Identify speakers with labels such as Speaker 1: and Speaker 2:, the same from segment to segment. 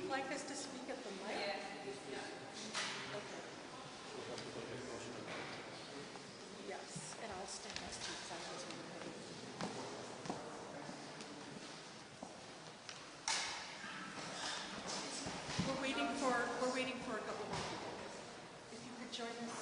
Speaker 1: like us to speak at the mic? Yeah. Okay. Yes, and I'll stand next to you because I was ready. We're waiting for a couple more people. If you could join us.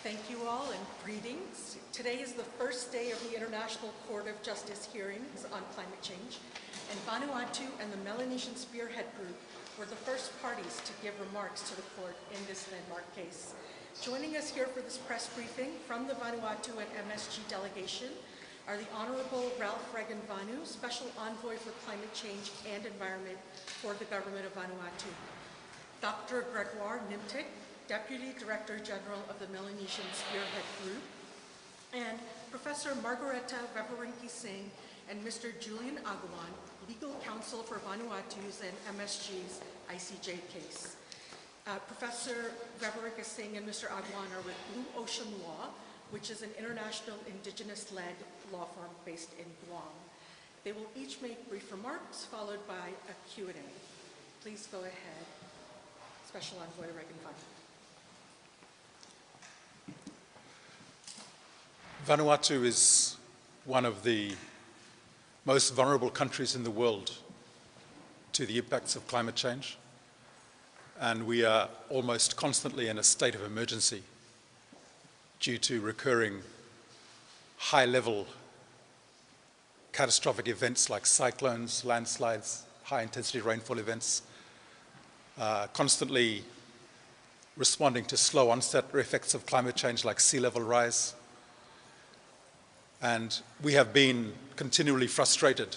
Speaker 1: Thank you all and greetings. Today is the first day of the International Court of Justice hearings on climate change, and Vanuatu and the Melanesian Spearhead Group were the first parties to give remarks to the court in this landmark case. Joining us here for this press briefing from the Vanuatu and MSG delegation are the Honorable Ralph Regan-Vanu, Special Envoy for Climate Change and Environment for the Government of Vanuatu, Dr. Gregoire Nimtik, Deputy Director General of the Melanesian Spearhead Group, and Professor Margareta Veverenki-Singh and Mr. Julian Aguan, Legal Counsel for Vanuatu's and MSG's ICJ case. Professor Veverenki-Singh and Mr. Aguan are with Blue Ocean Law, which is an international indigenous-led law firm based in Guam. They will each make brief remarks followed by a Q&A. Please go ahead, Special Envoy Regan-Vanu.
Speaker 2: Vanuatu is one of the most vulnerable countries in the world to the impacts of climate change, and we are almost constantly in a state of emergency due to recurring high-level catastrophic events like cyclones, landslides, high-intensity rainfall events, constantly responding to slow onset effects of climate change like sea level rise. And we have been continually frustrated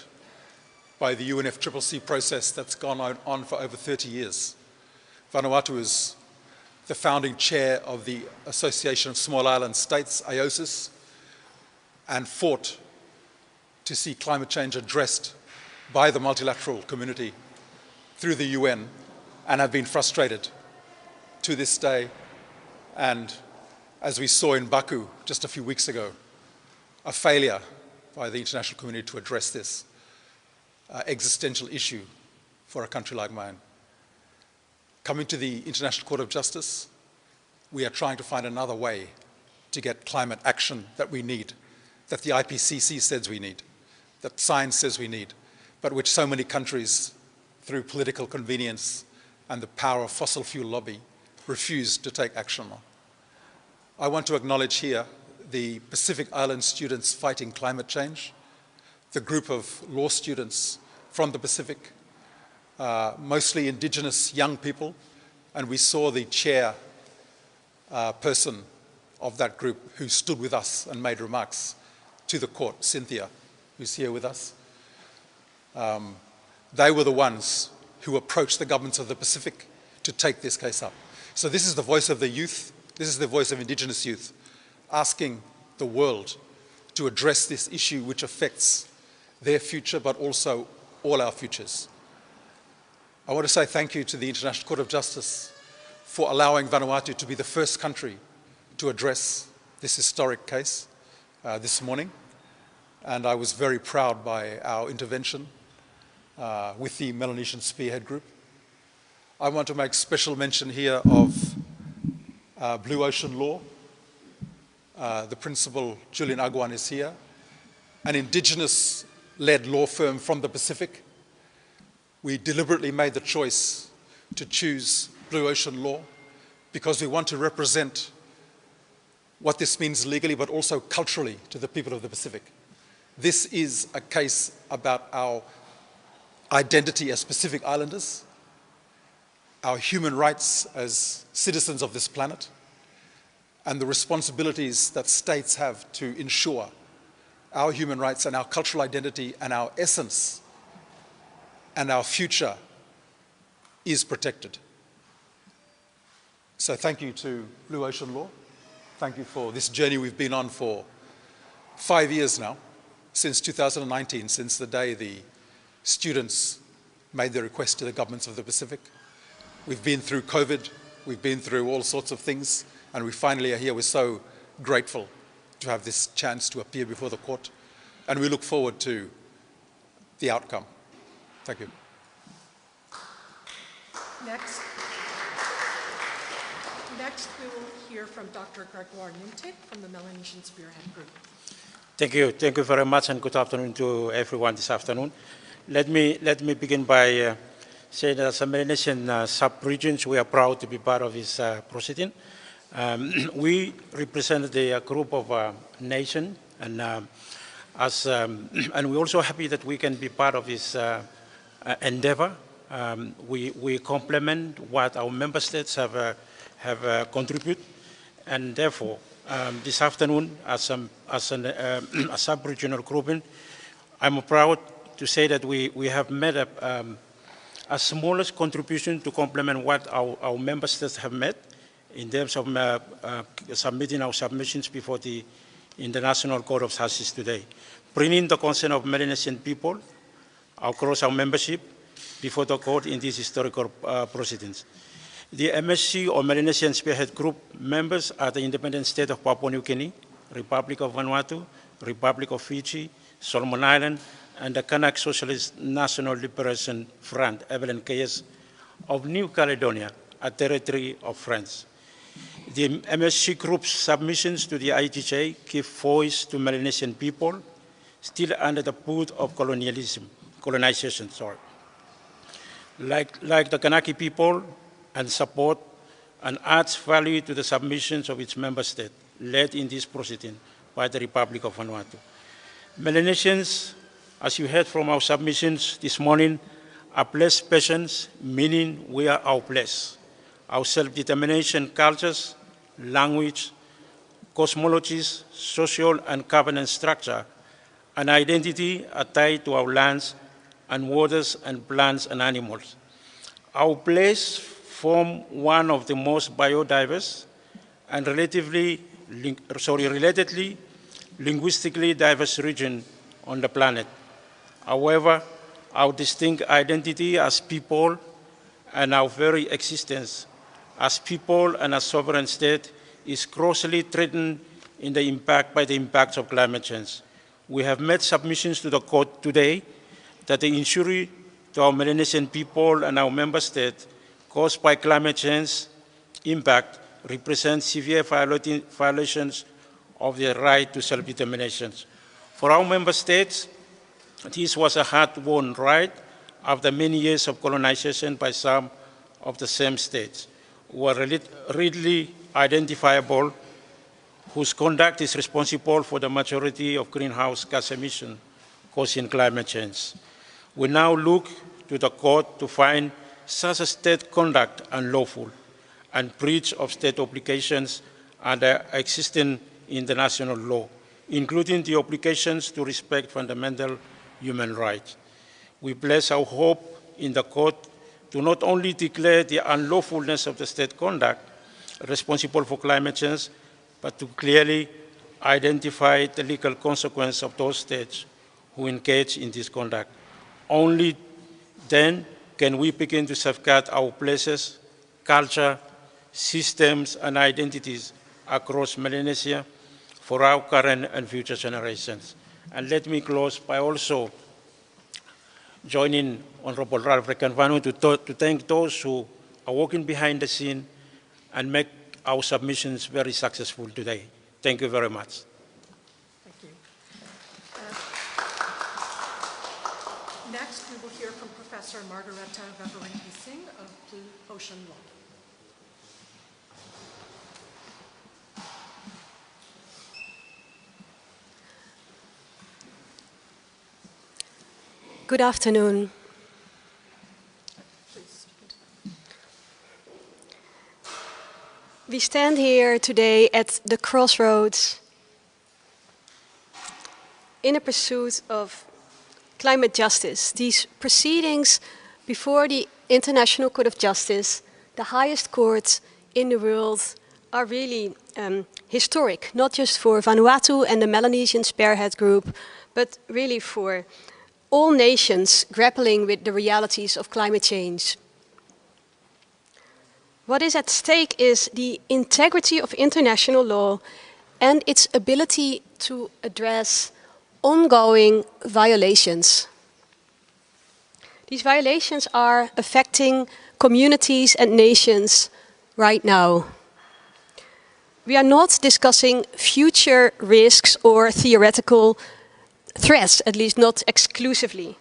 Speaker 2: by the UNFCCC process that's gone on for over 30 years. Vanuatu is the founding chair of the Association of Small Island States, IOSIS, and fought to see climate change addressed by the multilateral community through the UN, and have been frustrated to this day. And as we saw in Baku just a few weeks ago, a failure by the international community to address this existential issue for a country like mine. Coming to the International Court of Justice, we are trying to find another way to get climate action that we need, that the IPCC says we need, that science says we need, but which so many countries, through political convenience and the power of fossil fuel lobby, refuse to take action on. I want to acknowledge here the Pacific Island students fighting climate change, the group of law students from the Pacific, mostly indigenous young people, and we saw the chair person of that group who stood with us and made remarks to the court, Cynthia, who's here with us. They were the ones who approached the governments of the Pacific to take this case up. So this is the voice of the youth, this is the voice of indigenous youth, asking the world to address this issue which affects their future, but also all our futures. I want to say thank you to the International Court of Justice for allowing Vanuatu to be the first country to address this historic case this morning. And I was very proud by our intervention with the Melanesian Spearhead Group. I want to make special mention here of Blue Ocean Law. The principal, Julian Aguan, is here, an indigenous-led law firm from the Pacific. We deliberately made the choice to choose Blue Ocean Law because we want to represent what this means legally, but also culturally to the people of the Pacific. This is a case about our identity as Pacific Islanders, our human rights as citizens of this planet, and the responsibilities that states have to ensure our human rights and our cultural identity and our essence and our future is protected. So thank you to Blue Ocean Law. Thank you for this journey we've been on for 5 years now, since 2019, since the day the students made their request to the governments of the Pacific. We've been through COVID, we've been through all sorts of things, and we finally are here. We're so grateful to have this chance to appear before the court, and we look forward to the outcome. Thank you.
Speaker 1: Next, we will hear from Dr. Gregoire Nintig from the Melanesian Spearhead Group.
Speaker 3: Thank you. Thank you very much, and good afternoon to everyone this afternoon. Let me begin by saying that as a Melanesian sub-regions, we are proud to be part of this proceeding. We represent the group of nation, and we're also happy that we can be part of this endeavor. We complement what our member states have contributed, and therefore, this afternoon, as a sub-regional grouping, I'm proud to say that we have made a smallest contribution to complement what our member states have made in terms of submitting our submissions before the International Court of Justice today, bringing the concern of Melanesian people across our membership before the court in these historical proceedings. The MSC or Melanesian Spearhead Group members are the independent state of Papua New Guinea, Republic of Vanuatu, Republic of Fiji, Solomon Island, and the Kanak Socialist National Liberation Front, FLNKS, of New Caledonia, a territory of France. The MSC Group's submissions to the IGJ give voice to Melanesian people still under the boot of colonization. Like the Kanaki people, and support and adds value to the submissions of its member state, led in this proceeding by the Republic of Vanuatu. Melanesians, as you heard from our submissions this morning, are blessed persons, meaning we are our place. Our self-determination cultures, language, cosmologies, social and governance structure, and identity are tied to our lands and waters and plants and animals. Our place form one of the most biodiverse and relatedly linguistically diverse region on the planet. However, our distinct identity as people and our very existence as people and as sovereign state is grossly threatened by the impacts of climate change. We have made submissions to the court today that the injury to our Melanesian people and our member state caused by climate change impact represents severe violations of their right to self-determination. For our member states, this was a hard-won right after many years of colonization by some of the same states who are readily identifiable, whose conduct is responsible for the majority of greenhouse gas emissions causing climate change. We now look to the court to find such a state conduct unlawful and breach of state obligations under existing international law, including the obligations to respect fundamental human rights. We place our hope in the court to not only declare the unlawfulness of the state conduct responsible for climate change, but to clearly identify the legal consequence of those states who engage in this conduct. Only then can we begin to safeguard our places, culture, systems, and identities across Melanesia for our current and future generations. And let me close by also joining Honorable Ralph Rekanvanu to thank those who are working behind the scene and make our submissions very successful today. Thank you very much.
Speaker 1: Thank you. Next, we will hear from Professor Margareta Vavarenti Singh of Blue Ocean Law.
Speaker 4: Good afternoon. We stand here today at the crossroads in a pursuit of climate justice. These proceedings before the International Court of Justice, the highest court in the world, are really historic, not just for Vanuatu and the Melanesian Spearhead Group, but really for all nations grappling with the realities of climate change. What is at stake is the integrity of international law and its ability to address ongoing violations. These violations are affecting communities and nations right now. We are not discussing future risks or theoretical threats, at least not exclusively.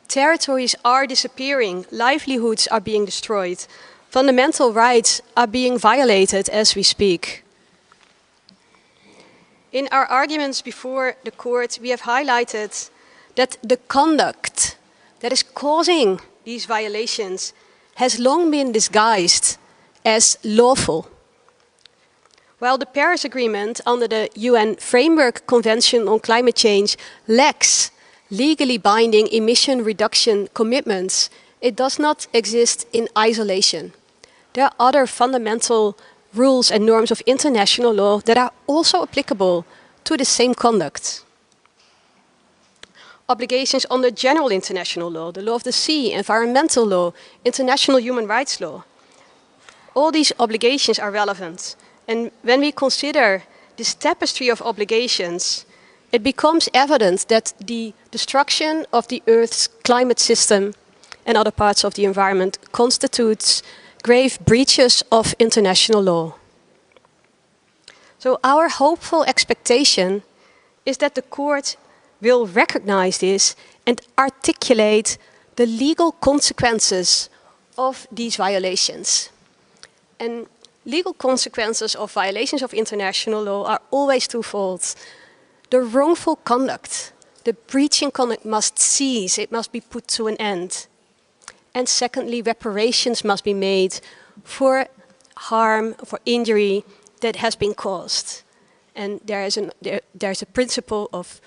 Speaker 4: Territories are disappearing, livelihoods are being destroyed, fundamental rights are being violated as we speak. In our arguments before the court, we have highlighted that the conduct that is causing these violations has long been disguised as lawful. While the Paris Agreement under the UN Framework Convention on Climate Change lacks legally binding emission reduction commitments, it does not exist in isolation. There are other fundamental rules and norms of international law that are also applicable to the same conduct. Obligations under general international law, the law of the sea, environmental law, international human rights law. All these obligations are relevant. And when we consider this tapestry of obligations, it becomes evident that the destruction of the Earth's climate system and other parts of the environment constitutes grave breaches of international law. So our hopeful expectation is that the court will recognize this and articulate the legal consequences of these violations. And legal consequences of violations of international law are always twofold. The wrongful conduct, the breaching conduct must cease, it must be put to an end. And secondly, reparations must be made for harm, for injury that has been caused. And there is a principle of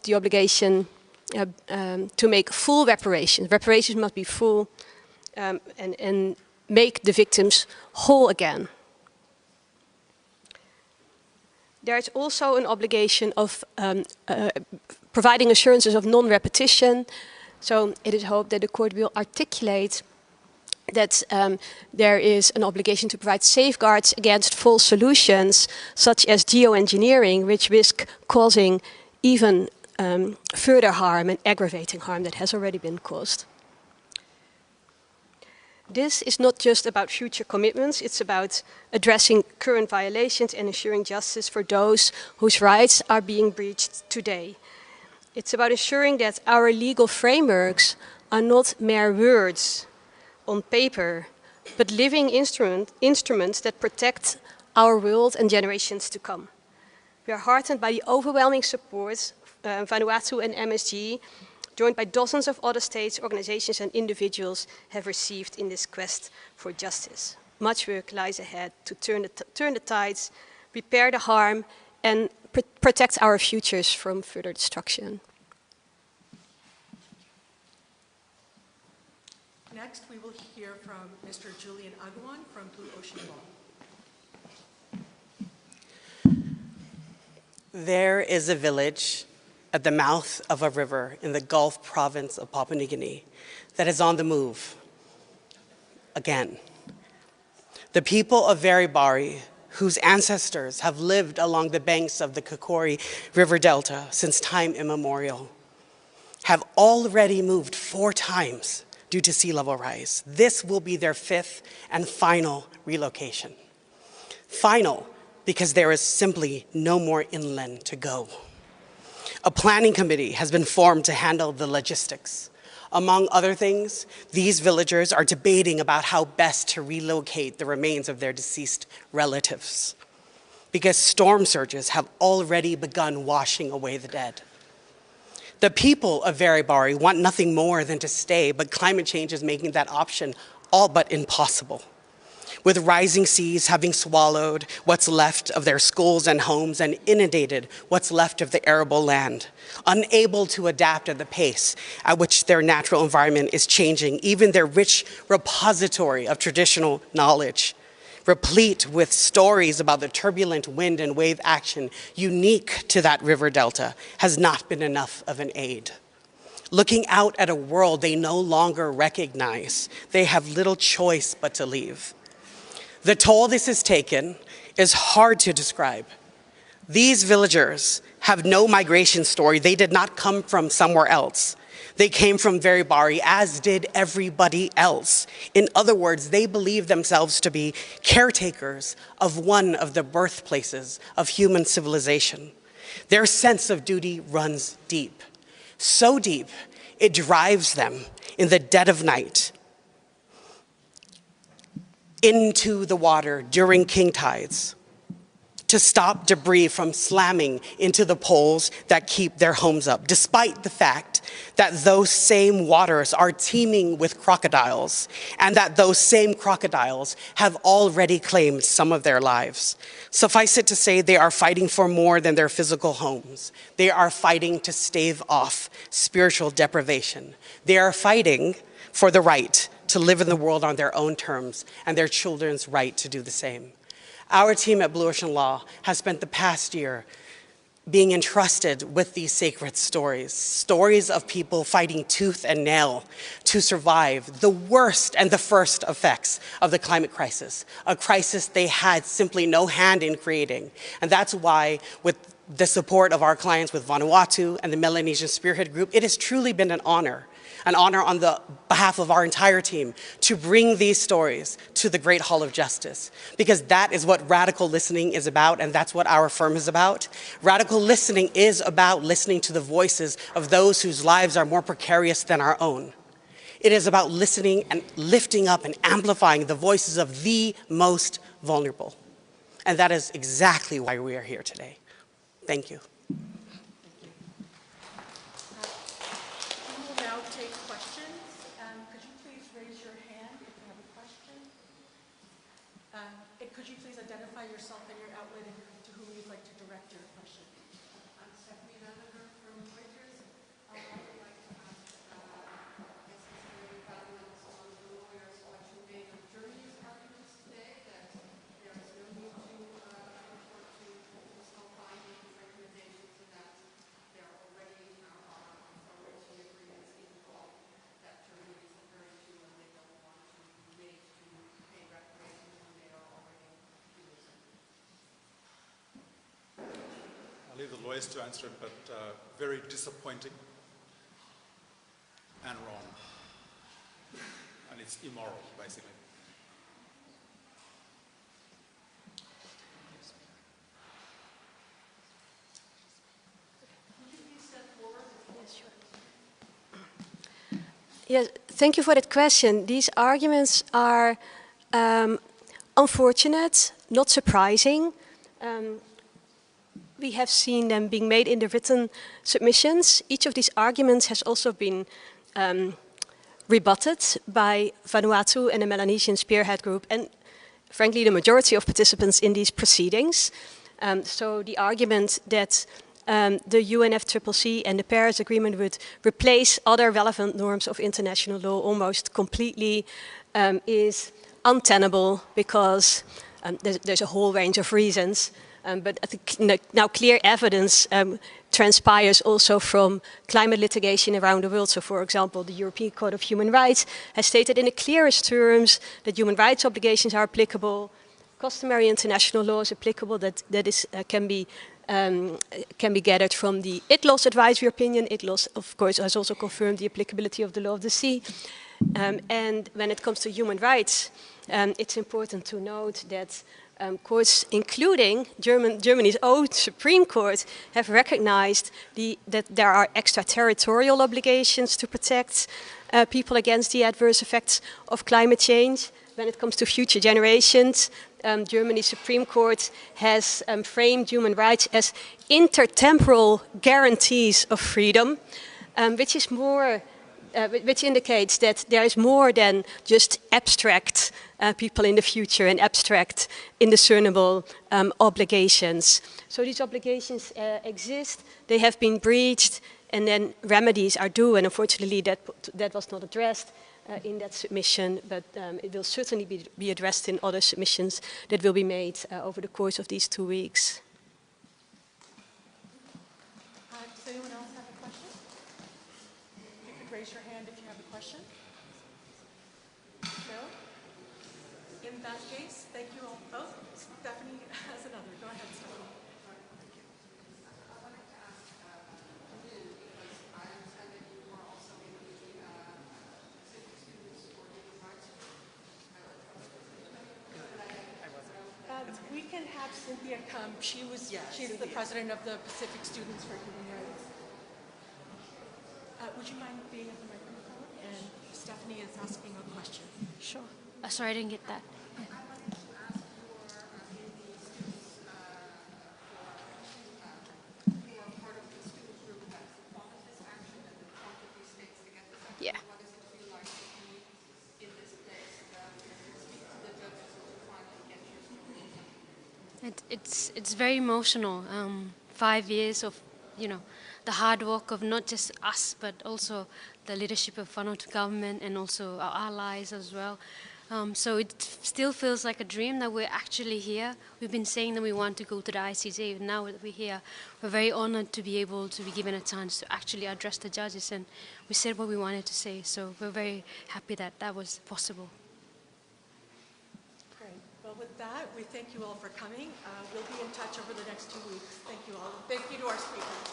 Speaker 4: the obligation to make full reparations. Reparations must be full and make the victims whole again. There is also an obligation of providing assurances of non-repetition. So it is hoped that the court will articulate that there is an obligation to provide safeguards against false solutions, such as geoengineering, which risk causing even further harm and aggravating harm that has already been caused. This is not just about future commitments, it's about addressing current violations and ensuring justice for those whose rights are being breached today. It's about ensuring that our legal frameworks are not mere words on paper, but living instruments that protect our world and generations to come. We are heartened by the overwhelming support Vanuatu and MSG, joined by dozens of other states, organizations and individuals, have received in this quest for justice. Much work lies ahead to turn the tides, repair the harm, and protect our futures from further destruction.
Speaker 1: Next, we will hear from Mr. Julian Aguan from Blue Ocean Law.
Speaker 5: There is a village at the mouth of a river in the Gulf province of Papua New Guinea that is on the move again. The people of Varibari, whose ancestors have lived along the banks of the Kakori River Delta since time immemorial, have already moved 4 times due to sea level rise. This will be their 5th and final relocation. Final, because there is simply no more inland to go. A planning committee has been formed to handle the logistics. Among other things, these villagers are debating about how best to relocate the remains of their deceased relatives, because storm surges have already begun washing away the dead. The people of Varibari want nothing more than to stay, but climate change is making that option all but impossible. With rising seas having swallowed what's left of their schools and homes and inundated what's left of the arable land, unable to adapt at the pace at which their natural environment is changing, even their rich repository of traditional knowledge, replete with stories about the turbulent wind and wave action unique to that river delta, has not been enough of an aid. Looking out at a world they no longer recognize, they have little choice but to leave. The toll this has taken is hard to describe. These villagers have no migration story. They did not come from somewhere else. They came from Varibari, as did everybody else. In other words, they believe themselves to be caretakers of one of the birthplaces of human civilization. Their sense of duty runs deep. So deep, it drives them in the dead of night into the water during king tides to stop debris from slamming into the poles that keep their homes up, despite the fact that those same waters are teeming with crocodiles and that those same crocodiles have already claimed some of their lives. Suffice it to say, they are fighting for more than their physical homes. They are fighting to stave off spiritual deprivation. They are fighting for the right to live in the world on their own terms and their children's right to do the same. Our team at Blue Ocean Law has spent the past year being entrusted with these sacred stories, stories of people fighting tooth and nail to survive the worst and the first effects of the climate crisis, a crisis they had simply no hand in creating. And that's why, with the support of our clients with Vanuatu and the Melanesian Spearhead Group, it has truly been an honor on the behalf of our entire team to bring these stories to the Great Hall of Justice, because that is what radical listening is about, and that's what our firm is about. Radical listening is about listening to the voices of those whose lives are more precarious than our own. It is about listening and lifting up and amplifying the voices of the most vulnerable. And that is exactly why we are here today. Thank you.
Speaker 1: Could you please identify yourself and your outlet and to whom you'd like to direct your question?
Speaker 6: I'm Stephanie Vandenberg from Reuters. I would like to ask, especially governments on the lawyers, what you made of Germany's arguments today that there is no need to report to fiscal findings, recommendations, and that there already are authority agreements in law that Germany is referring to, and they don't want to be made to pay reparations when they are already.
Speaker 2: I'll leave the lawyers to answer it, but very disappointing and wrong. And it's immoral, basically.
Speaker 4: Yes, thank you for that question. These arguments are unfortunate, not surprising. We have seen them being made in the written submissions. Each of these arguments has also been rebutted by Vanuatu and the Melanesian Spearhead Group, and frankly the majority of participants in these proceedings. So the argument that the UNFCCC and the Paris Agreement would replace other relevant norms of international law almost completely is untenable, because there's a whole range of reasons. But I think now clear evidence transpires also from climate litigation around the world. So, for example, the European Court of Human Rights has stated in the clearest terms that human rights obligations are applicable, customary international law is applicable, that can be gathered from the ITLOS advisory opinion. ITLOS, of course, has also confirmed the applicability of the law of the sea. And when it comes to human rights, it's important to note that courts, including Germany's own Supreme Court, have recognized that there are extraterritorial obligations to protect people against the adverse effects of climate change. When it comes to future generations, Germany's Supreme Court has framed human rights as intertemporal guarantees of freedom. which is more, which indicates that there is more than just abstract people in the future and abstract indiscernible obligations. So these obligations exist, they have been breached, and then remedies are due, and unfortunately that was not addressed in that submission, but it will certainly be addressed in other submissions that will be made over the course of these 2 weeks.
Speaker 1: Does anyone else have a question? You could raise your hand if you have a question. No? In that case, thank you all both. Stephanie has another. Go ahead, Stephanie. We can have Cynthia come. She's the president of the Pacific Students for Human Rights. Would you mind being at the microphone? And Stephanie is asking a question.
Speaker 7: Sure. Sorry, I didn't get that. Yeah. It's very emotional. 5 years of, the hard work of not just us, but also the leadership of Vanuatu government and also our allies as well. So it still feels like a dream that we're actually here. We've been saying that we want to go to the ICJ, and now that we're here, we're very honored to be able to be given a chance to actually address the judges, and we said what we wanted to say. So we're very happy that that was possible.
Speaker 1: Great. Well, with that, we thank you all for coming. We'll be in touch over the next 2 weeks. Thank you all. Thank you to our speakers.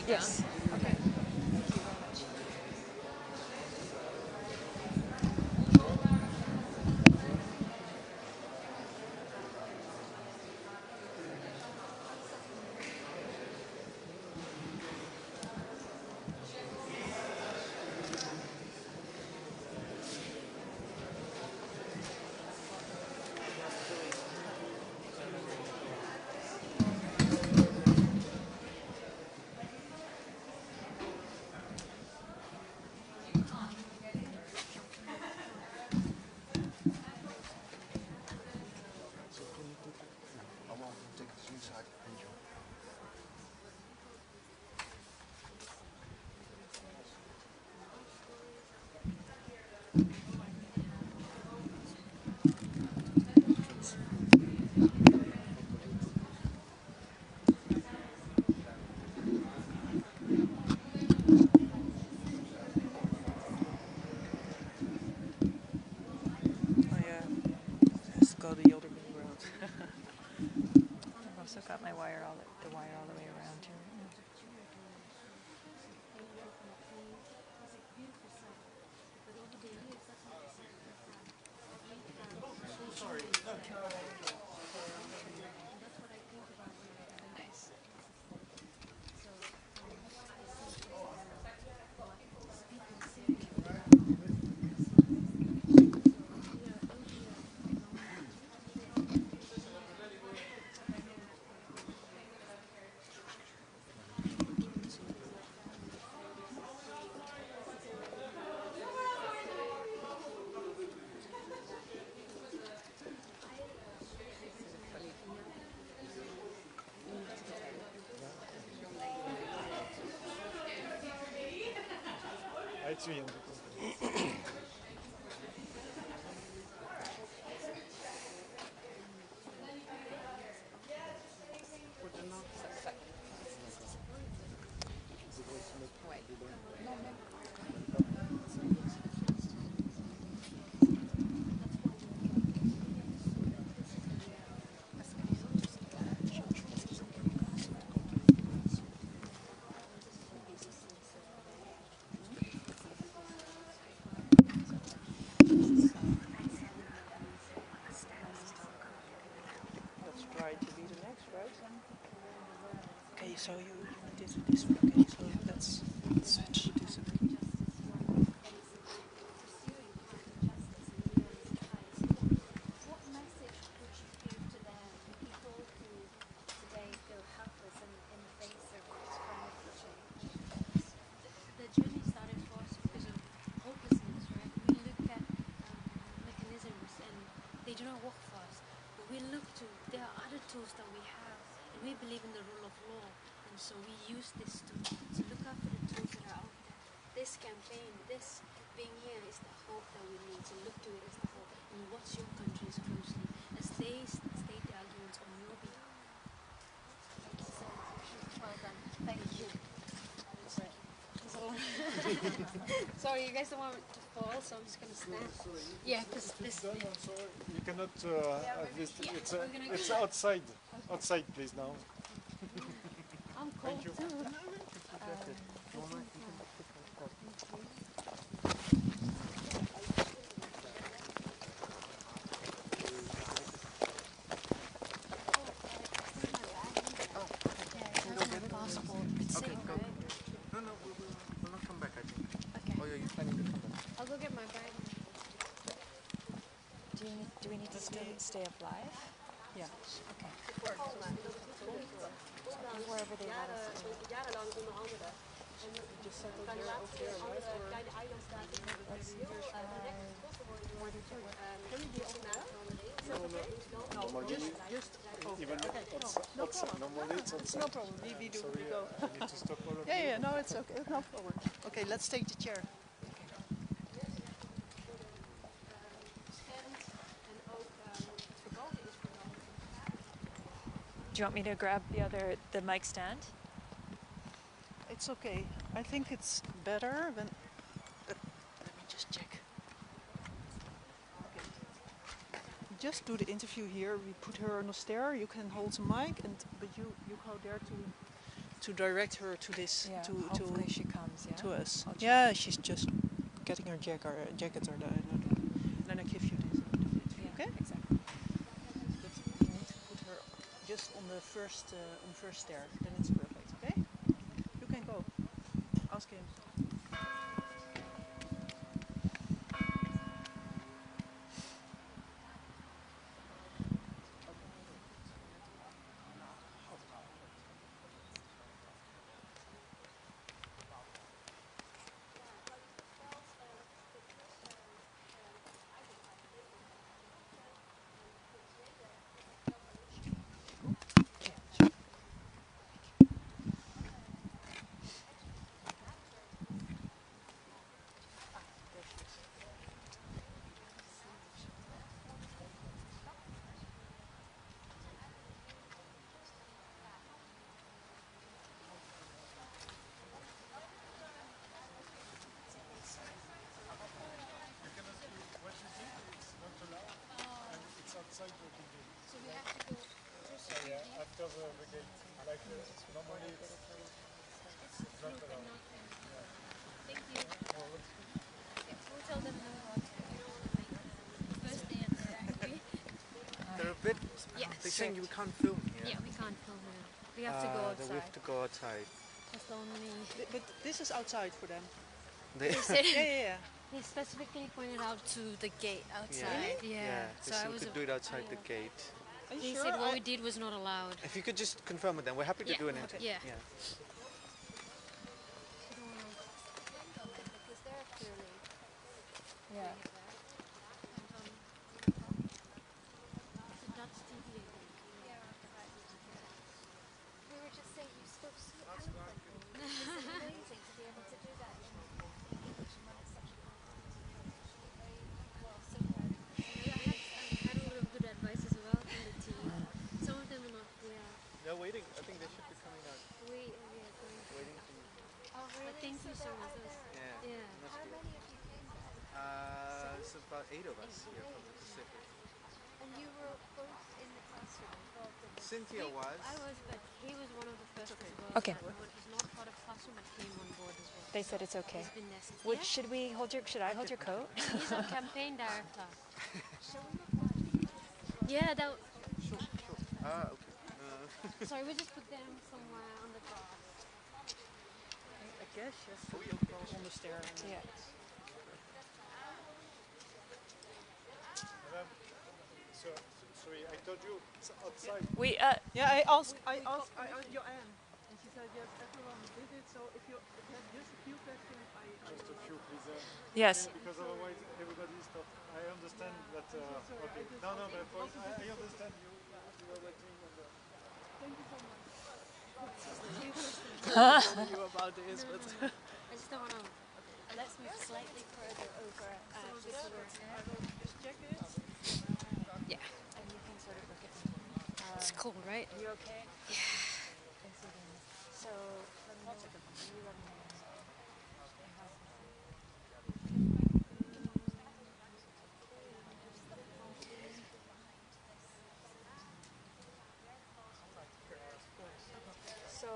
Speaker 4: Yes. Okay.
Speaker 8: got my wire the wire all the way around here. Okay, so you did this. Okay, so let's switch this.
Speaker 9: What message would you give to them, people who today feel helpless in the face of climate change? The journey started for us because of hopelessness, right? We look at mechanisms and they do not work for us. But we look to, there are other tools that we have, and we believe in the rule of law. And so we use this to look after the tools that are out there. This campaign, this being here is the hope that we need. To look to it as the hope and watch your countries closely as they state the arguments on your behalf. Thank you so much. Well done. Thank you. Sorry, you guys don't want to fall, so I'm just going to stand. Yeah, because this.
Speaker 10: No, sorry. You cannot. It's outside. Outside, please now.
Speaker 9: I'm cold too.
Speaker 11: We'll not come back, I think. Okay. Oh, yeah, you're planning to come back.
Speaker 9: I'll go get my bag.
Speaker 8: Do we need to stay up live? Yeah. Okay. Wherever they want us to. No problem. We do. We go. Yeah. No, it's okay. No problem. Okay, let's take the chair. Do you want me to grab the mic stand? It's okay. I think it's better when. Let me just check. Okay. Just do the interview here. We put her on the stair. You can hold the mic, but you go there to direct her to this.
Speaker 12: Yeah,
Speaker 8: to
Speaker 12: hopefully she comes. Yeah.
Speaker 8: to us. Yeah, she's just getting her jacket or the. Then I give you this.
Speaker 12: Yeah,
Speaker 8: okay.
Speaker 12: Exactly.
Speaker 8: But you need to put her just on the first stair. Then it's perfect. Okay. You can go. Ask him.
Speaker 10: after the gate. Like normally it's not allowed.
Speaker 7: Thank you. We'll tell them no water. First day and they're angry.
Speaker 11: They're a bit.
Speaker 7: Yeah,
Speaker 11: They're saying we can't film here.
Speaker 7: Yeah, we can't film now. We have to go outside.
Speaker 11: We have to go outside.
Speaker 7: That's the only.
Speaker 8: But this is outside for them.
Speaker 11: They,
Speaker 8: Yeah.
Speaker 7: He specifically pointed out to the gate outside.
Speaker 11: Really?
Speaker 7: Yeah.
Speaker 11: They said we could do it outside the gate.
Speaker 8: Are you
Speaker 7: He
Speaker 8: sure?
Speaker 7: said what we did was not allowed.
Speaker 11: If you could just confirm with them, we're happy to
Speaker 7: Yeah,
Speaker 11: do an
Speaker 7: okay.
Speaker 11: interview.
Speaker 7: Yeah.
Speaker 9: Because they're clearly
Speaker 8: Yeah.
Speaker 7: It's a Dutch TV, I think.
Speaker 9: we were just saying you spoke so eloquently. It's amazing to be able to do that in English and when it's such a well, so proud of you.
Speaker 7: I had a lot of good advice as well from the team. Some of them are not there.
Speaker 11: They're waiting. I think they should be coming out.
Speaker 7: We are going.
Speaker 11: Waiting for you.
Speaker 9: Oh, really?
Speaker 7: Thank you so
Speaker 9: they're
Speaker 7: much.
Speaker 9: out there.
Speaker 7: Yeah.
Speaker 11: Must
Speaker 9: How
Speaker 11: be.
Speaker 9: many of you came there?
Speaker 11: It's about 8 of us here from the Pacific.
Speaker 9: And you were both in the classroom involved in this?
Speaker 11: Cynthia was.
Speaker 7: I was, but he was one of the first as well.
Speaker 12: Okay.
Speaker 7: But he's not part of classroom, but came on board as well.
Speaker 12: They said it's okay.
Speaker 7: He's been there since.
Speaker 12: Would, should we hold your? Should I hold your coat?
Speaker 7: He's our campaign director.
Speaker 9: Shall we reply?
Speaker 7: Yeah, that.
Speaker 11: Sure. Okay.
Speaker 7: Sorry, we just put them somewhere on the grass.
Speaker 8: I guess yes. On the stair.
Speaker 12: Yeah.
Speaker 10: Madam, so, sorry, I told you it's outside.
Speaker 12: We
Speaker 8: Yeah, I asked Joanne, and she said yes, everyone did it. So if you have just a few questions,
Speaker 10: Just a few, please.
Speaker 12: yes.
Speaker 10: Because otherwise everybody stopped. I understand that. Okay. No, but I understand you. You are waiting.
Speaker 8: thank you so much.
Speaker 12: Huh?
Speaker 8: You about this, but
Speaker 7: I just don't want to.
Speaker 9: Let's move slightly further over
Speaker 8: just check it.
Speaker 12: Yeah.
Speaker 9: and you can sort of look at me.
Speaker 7: It's cold, right?
Speaker 9: You okay? Yeah. So let me know. You let me know. So,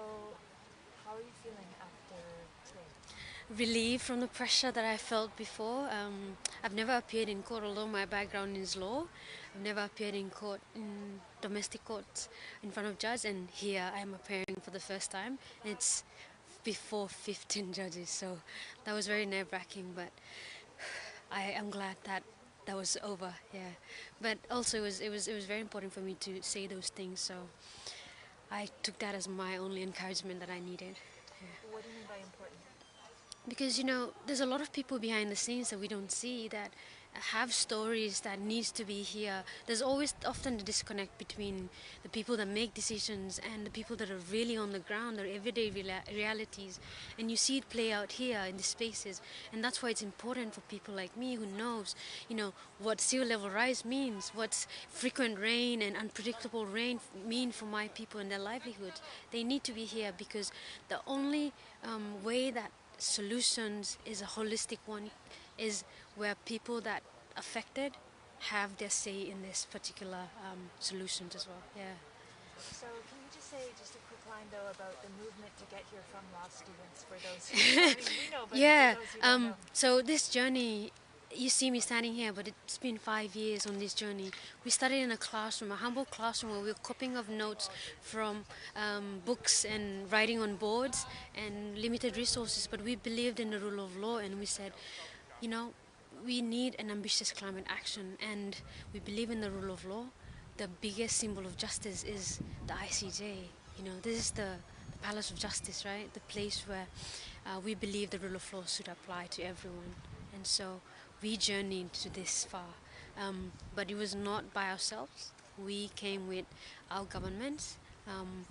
Speaker 9: how are you feeling after today?
Speaker 7: Relieved from the pressure that I felt before. I've never appeared in court, although my background is law. I've never appeared in court, in domestic courts, in front of judge, and here I am appearing for the first time. It's before 15 judges, so that was very nerve-wracking, but I am glad that that was over. Yeah, but also it was very important for me to say those things, so I took that as my only encouragement that I needed.
Speaker 9: What do you mean by important?
Speaker 7: Because, you know, there's a lot of people behind the scenes that we don't see that have stories that needs to be here. There's always often the disconnect between the people that make decisions and the people that are really on the ground, their everyday realities. And you see it play out here in the spaces. And that's why it's important for people like me who knows, you know, what sea level rise means, what frequent rain and unpredictable rain mean for my people and their livelihood. They need to be here because the only way that solutions is a holistic one is where people that affected have their say in this particular solutions as well. Yeah.
Speaker 9: So can you just say just a quick line though about the movement to get here from law students for those who I mean, we know, but
Speaker 7: Yeah.
Speaker 9: for those who don't know.
Speaker 7: So this journey, you see me standing here, but it's been 5 years on this journey. We started in a classroom, a humble classroom where we were copying of notes from books and writing on boards and limited resources, but we believed in the rule of law and we said, you know, we need an ambitious climate action and we believe in the rule of law. The biggest symbol of justice is the ICJ. You know, this is the Palace of Justice, right? The place where we believe the rule of law should apply to everyone. And so we journeyed to this far, but it was not by ourselves. We came with our governments,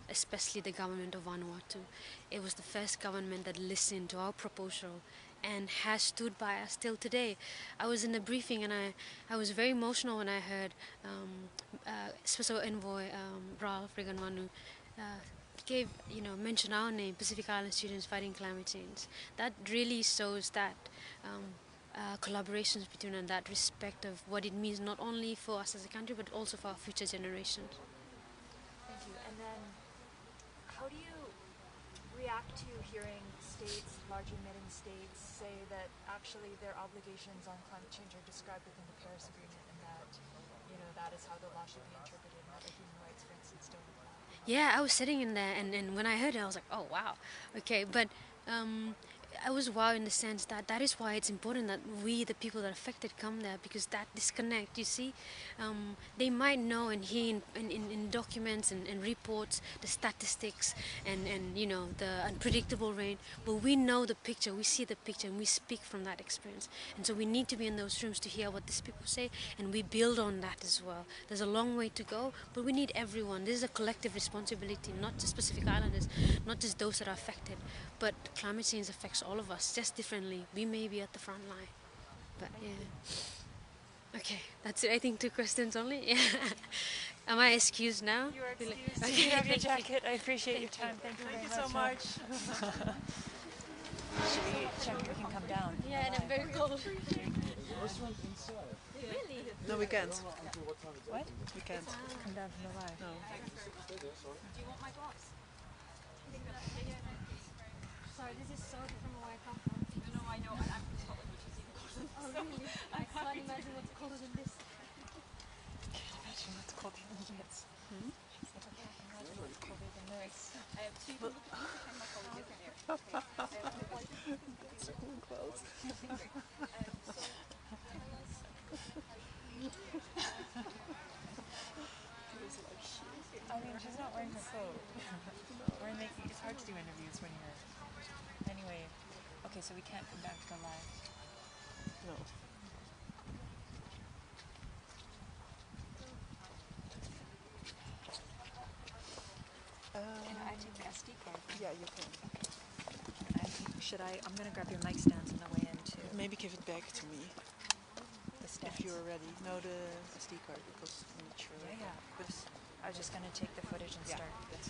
Speaker 7: especially the government of Vanuatu. It was the first government that listened to our proposal and has stood by us till today. I was in the briefing and I was very emotional when I heard Special Envoy Ralph Reganwanu mention our name, Pacific Island Students Fighting Climate Change. That really shows that collaborations between and that respect of what it means not only for us as a country but also for our future generations.
Speaker 9: Thank you. And
Speaker 12: then how do you react to hearing states, large emitting states, say that actually their obligations on climate change are described within the Paris Agreement, and that, you know, that is how the law should be interpreted, and that human rights, for instance, don't apply?
Speaker 7: Yeah, I was sitting in there, and when I heard it, I was like, oh, wow. Okay, but I was wow in the sense that that is why it's important that we, the people that are affected, come there, because that disconnect, you see, they might know and hear in documents and reports the statistics and you know, the unpredictable rain, but we know the picture, we see the picture, and we speak from that experience. And so we need to be in those rooms to hear what these people say, and we build on that as well. There's a long way to go, but we need everyone. This is a collective responsibility, not just specific islanders, not just those that are affected, but climate change affects all of us just differently. We may be at the front line, but yeah. Okay, that's it. I think 2 questions only. Yeah. Am I excused now?
Speaker 12: You are excused.
Speaker 7: Okay,
Speaker 12: You have your
Speaker 7: thank you.
Speaker 12: jacket. I appreciate your time. Thank you very much.
Speaker 8: Thank you so much.
Speaker 12: Should we check if we can come down?
Speaker 7: Yeah, and I'm very cold.
Speaker 12: Really?
Speaker 8: No, we can't.
Speaker 12: What?
Speaker 8: We can't.
Speaker 12: Come down from the live.
Speaker 8: No.
Speaker 7: Do you want my gloves? Sorry, this is so different from where I come from. No, I know. I'm from Scotland, which is even colder. Oh, really? I can't imagine what's colder than this.
Speaker 12: Can't imagine what's colder than this. I can't imagine what's colder than this.
Speaker 7: I have 2 people and my colleague is here.
Speaker 8: It's cool clothes.
Speaker 12: I mean, she's not wearing her coat. It's hard to do interviews when you're... Anyway, okay, so we can't come back to the live.
Speaker 8: No.
Speaker 12: Can I take the SD card?
Speaker 8: Yeah, you can.
Speaker 12: I'm going to grab your mic stands on the way in too.
Speaker 8: Maybe give it back to me
Speaker 12: The stands.
Speaker 8: if you're ready. No, the SD card, because I'm not sure.
Speaker 12: Yeah.
Speaker 8: But
Speaker 12: I was just going to take the footage and
Speaker 8: yeah,
Speaker 12: start.
Speaker 8: that's